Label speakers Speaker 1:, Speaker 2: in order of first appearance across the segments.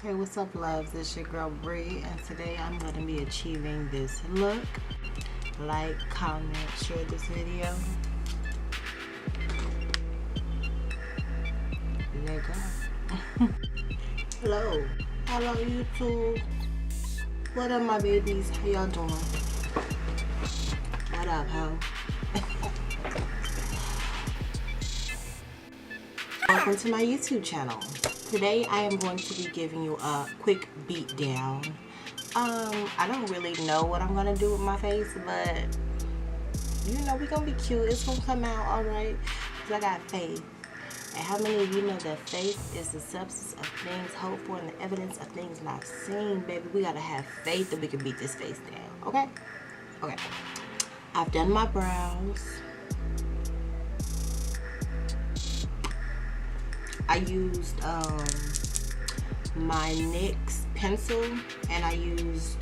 Speaker 1: Hey, what's up, loves? It's your girl Bree, and today I'm going to be achieving this look. Like, comment, share this video. Let go. Hello YouTube. What up, my babies? How y'all doing? What up, ho? Welcome to my YouTube channel. Today I am going to be giving you a quick beat down. I don't really know what I'm gonna do with my face, but you know we're gonna be cute. It's gonna come out alright, because I got faith. And how many of you know that faith is the substance of things hoped for and the evidence of things not seen? Baby, we gotta have faith that we can beat this face down. Okay? Okay. I've done my brows. I used my NYX pencil, and I used,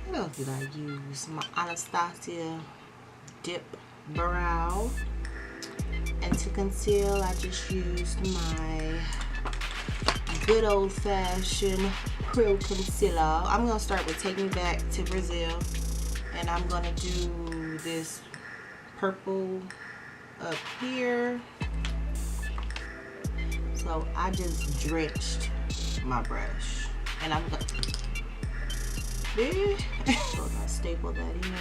Speaker 1: what else did I use? My Anastasia Dip Brow. And to conceal, I just used my good old-fashioned Pro Concealer. I'm going to start with Take Me Back to Brazil, and I'm going to do this purple up here. So I just drenched my brush, and I'm gonna so I staple that in.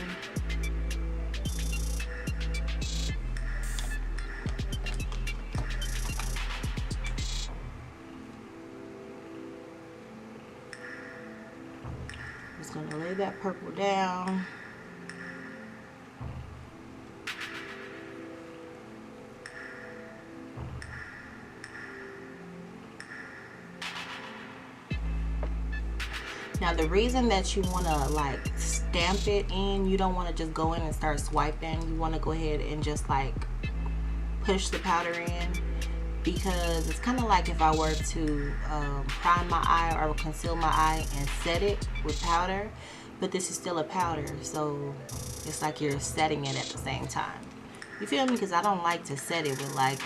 Speaker 1: I'm just gonna lay that purple down. Now the reason that you want to like stamp it in, you don't want to just go in and start swiping. You want to go ahead and just like push the powder in, because it's kind of like if I were to prime my eye or conceal my eye and set it with powder, but this is still a powder, so it's like you're setting it at the same time. You feel me? Because I don't like to set it with like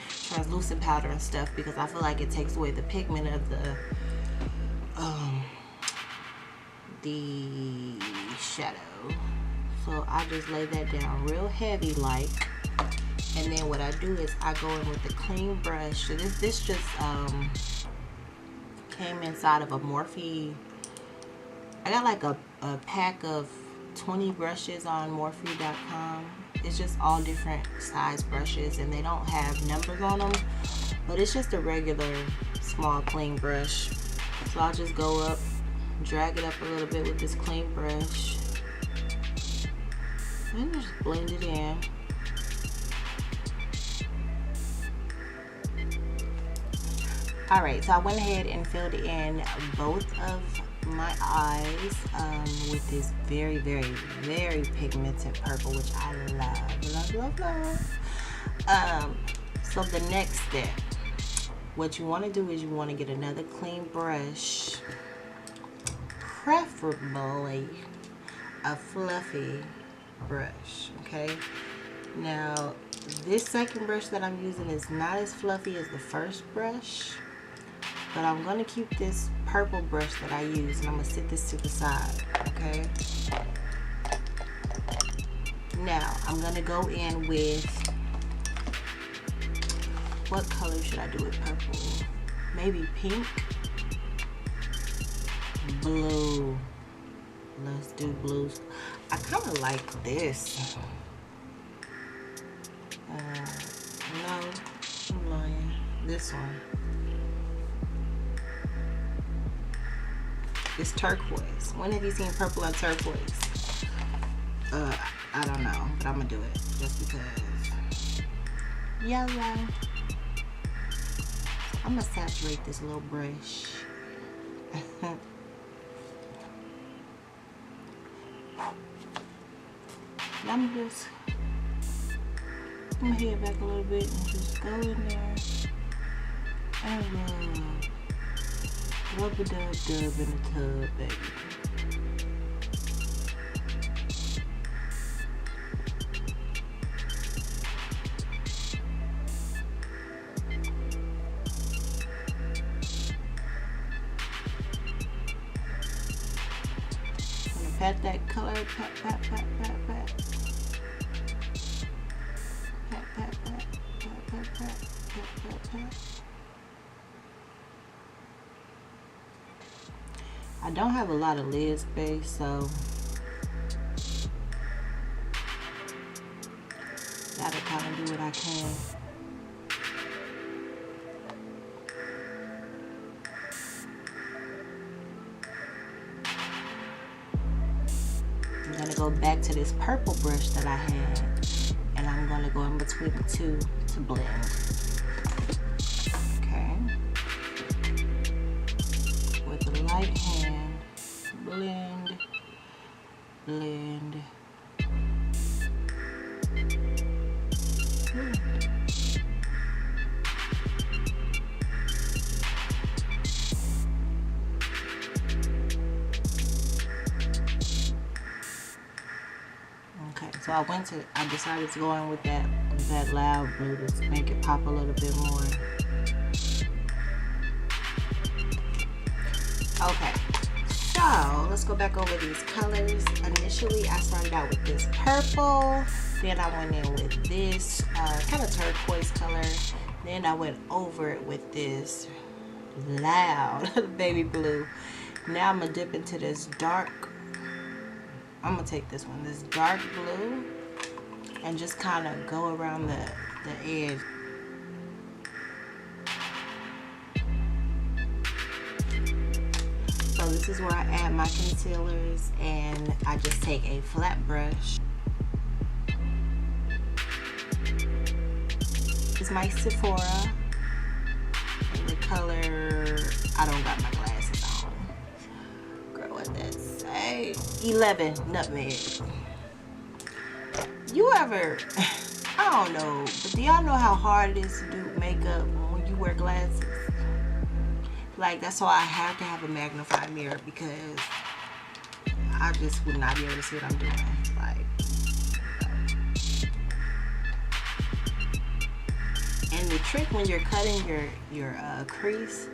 Speaker 1: translucent powder and stuff, because I feel like it takes away the pigment of the shadow. So I just lay that down real heavy like, and then what I do is I go in with a clean brush. So this just came inside of a Morphe. I got like a pack of 20 brushes on Morphe.com. It's just all different size brushes, and they don't have numbers on them, but it's just a regular small clean brush. So I'll just go up, drag it up a little bit with this clean brush, and just blend it in. Alright, so I went ahead and filled in both of my eyes with this very, very, very pigmented purple, which I love. So the next step, what you want to do is you want to get another clean brush, preferably a fluffy brush. Okay, now this second brush that I'm using is not as fluffy as the first brush, but I'm going to keep this purple brush that I use, and I'm going to sit this to the side. Okay, now I'm going to go in with, what color should I do with purple? Maybe pink? Blue. Let's do blues. I kind of like this. No, I'm lying. This one. It's turquoise. When have you seen purple and turquoise? I don't know, but I'm gonna do it just because. Yellow. I'm gonna saturate this little brush. I'm gonna head back a little bit and just go in there and rub a dub in the tub, baby. pat that color, pat, pat, pat, pat, pat. Pat, pat, pat, pat, pat, pat, pat, pat, pat. I don't have a lot of lid space, so gotta kind of do what I can. I'm gonna go back to this purple brush that I had, and I'm gonna go in between the two to blend. Okay. With the light hand, blend, blend. Okay, so I decided to go in with that loud blue to make it pop a little bit more. Okay, so let's go back over these colors. Initially, I started out with this purple, then I went in with this kind of turquoise color, then I went over it with this loud baby blue. Now I'm gonna dip into this dark. I'm gonna take this one, this dark blue, and just kind of go around the edge. So this is where I add my concealers, and I just take a flat brush. This is my Sephora, and the color, I don't got my glasses on. Girl, what that say? 11 Nutmeg. You ever, I don't know, but do y'all know how hard it is to do makeup when you wear glasses? Like, that's why I have to have a magnified mirror, because I just would not be able to see what I'm doing. Like, and the trick when you're cutting your crease,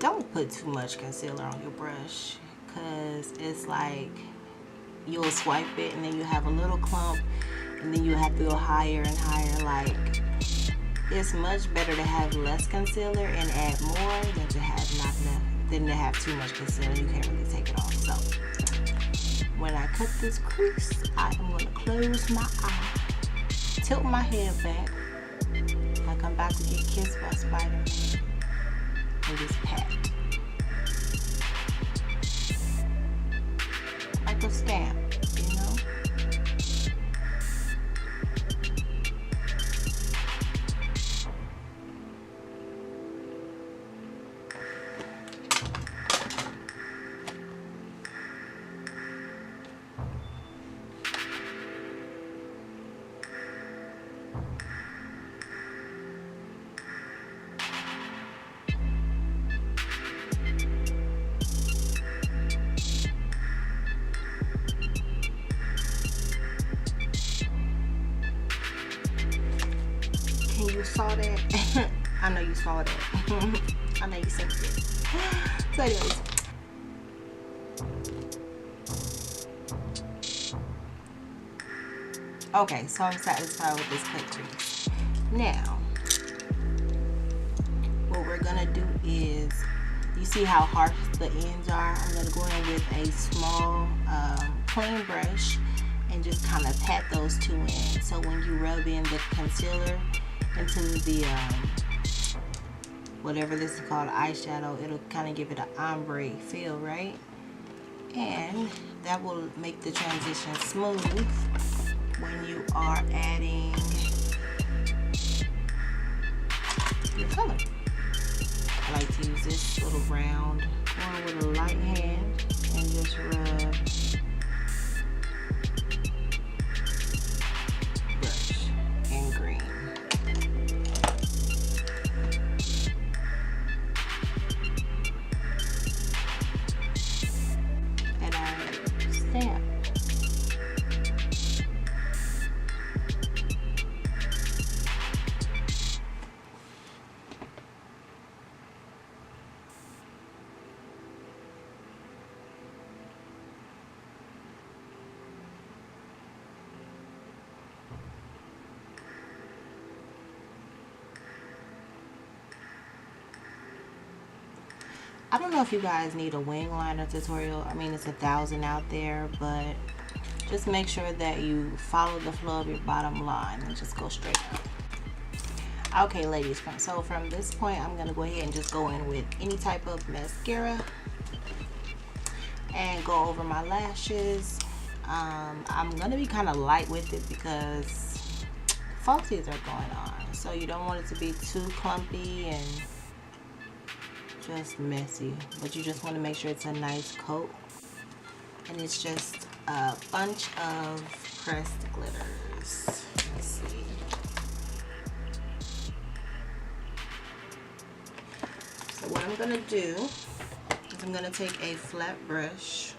Speaker 1: don't put too much concealer on your brush, because it's like you'll swipe it and then you have a little clump, and then you have to go higher and higher. Like, it's much better to have less concealer and add more than to have not enough, than to have too much concealer. You can't really take it off. So when I cut this crease, I am going to close my eye, tilt my head back like I'm about to get kissed by Spider-Man, and just pat like a stamp, you know. Saw that? I know you saw that. I know you seen it. So anyways, okay, so I'm satisfied with this cut crease. Now, what we're gonna do is, you see how harsh the ends are? I'm gonna go in with a small clean brush and just kind of pat those two ends. So when you rub in the concealer into the whatever this is called, eyeshadow, it'll kind of give it an ombre feel, right? And that will make the transition smooth when you are adding your color. I like to use this little round one with a light hand and just rub brush in green. And I stamp. I don't know if you guys need a wing liner tutorial. I mean, it's 1,000 out there, but just make sure that you follow the flow of your bottom line and just go straight up. Okay, ladies, so from this point, I'm gonna go ahead and just go in with any type of mascara and go over my lashes. I'm gonna be kind of light with it because falsies are going on, so you don't want it to be too clumpy and just messy, but you just want to make sure it's a nice coat. And it's just a bunch of pressed glitters. Let's see. So what I'm gonna do is I'm gonna take a flat brush.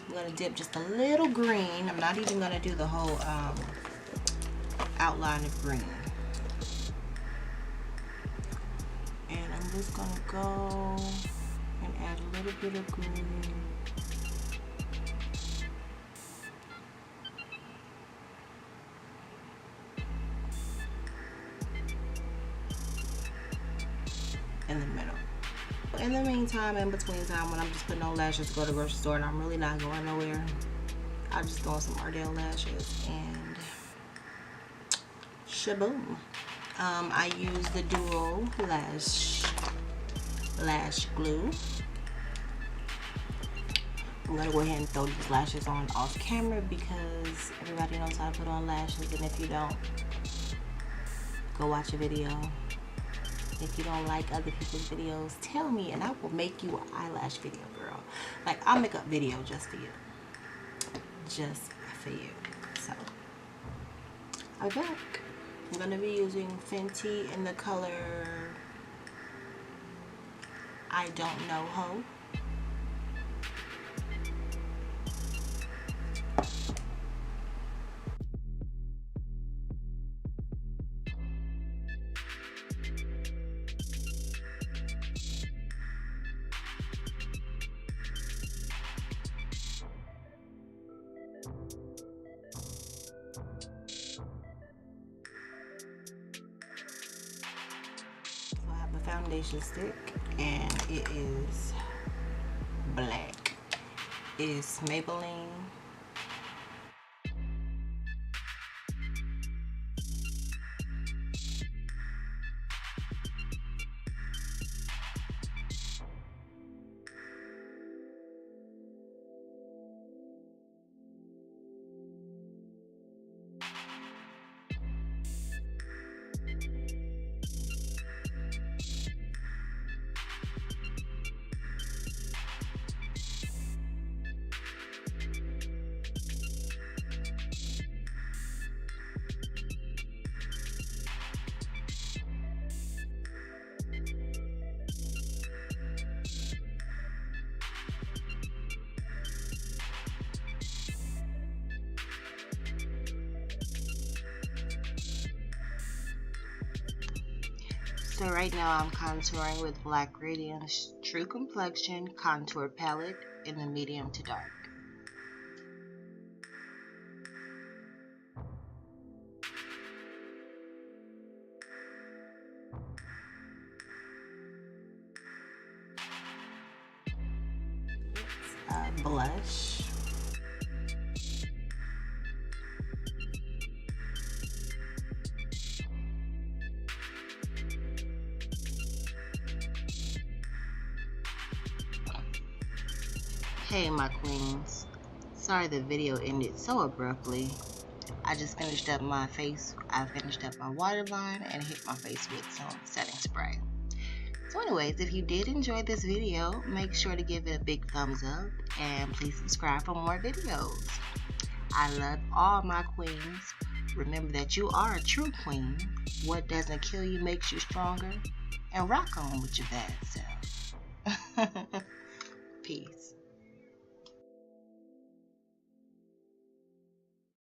Speaker 1: I'm gonna dip just a little green. I'm not even gonna do the whole outline of green. And I'm just gonna go and add a little bit of green. In the middle. In the meantime, in between time, when I'm just putting on lashes to go to the grocery store and I'm really not going nowhere, I'll just throw on some Ardell lashes and shaboom. I use the Duo lash glue. I'm gonna go ahead and throw these lashes on off camera because everybody knows how to put on lashes, and if you don't, go watch a video. If you don't like other people's videos, tell me and I will make you an eyelash video, girl. Like, I'll make a video just for you. Just for you. So, I'm back. I'm going to be using Fenty in the color I Don't Know Ho. Foundation stick, and it is black. It is Maybelline. So right now I'm contouring with Black Radiance True Complexion Contour Palette in the medium to dark. Blush. Hey my queens, sorry the video ended so abruptly. I just finished up my face. I finished up my waterline and hit my face with some setting spray. So anyways, if you did enjoy this video, make sure to give it a big thumbs up and please subscribe for more videos. I love all my queens. Remember that you are a true queen. What doesn't kill you makes you stronger. And rock on with your bad self.